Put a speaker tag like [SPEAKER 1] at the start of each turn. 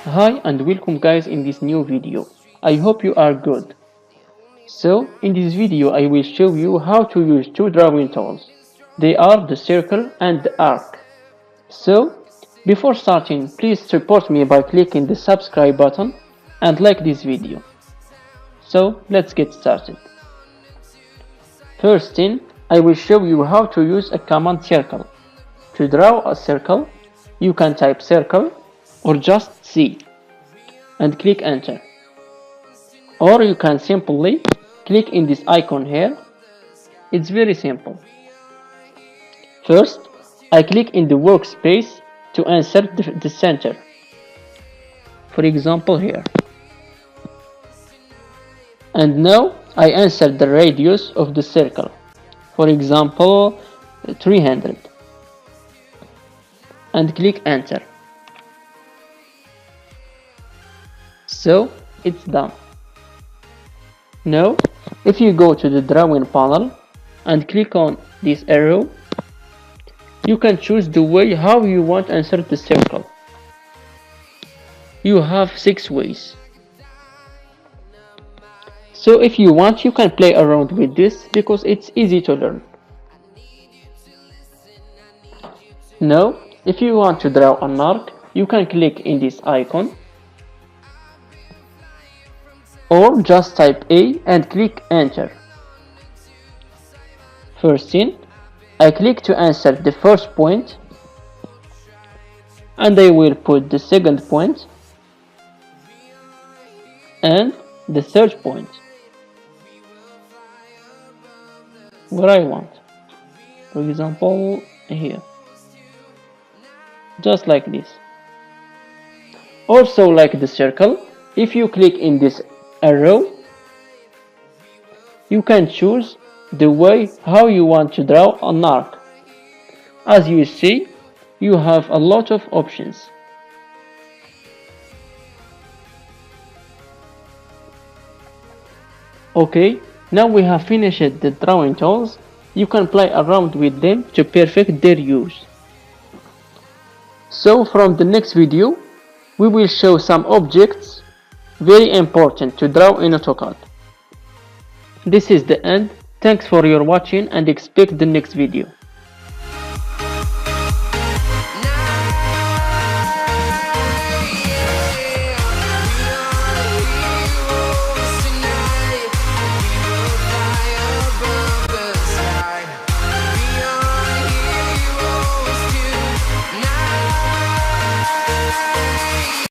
[SPEAKER 1] Hi and welcome guys in this new video. I hope you are good. So in this video I will show you how to use two drawing tools. They are the circle and the arc. So before starting, please support me by clicking the subscribe button and like this video. So let's get started. First thing, I will show you how to use a command circle. To draw a circle, you can type circle or just C and click enter, or you can simply click in this icon here. It's very simple. First, I click in the workspace to insert the center, for example here, and now I insert the radius of the circle, for example 300, and click enter. So it's done. Now if you go to the drawing panel and click on this arrow, you can choose the way how you want to insert the circle. You have 6 ways. So if you want, you can play around with this because it's easy to learn. Now if you want to draw an arc, you can click in this icon, or just type A and click enter. First thing, I click to insert the first point, and I will put the second point and the third point where I want, for example here, just like this. Also, like the circle, if you click in this arrow, you can choose the way how you want to draw an arc. As you see, you have a lot of options. Okay, now we have finished the drawing tools. You can play around with them to perfect their use. So from the next video, we will show some objects very important to draw in AutoCAD. This is the end. Thanks for your watching and expect the next video.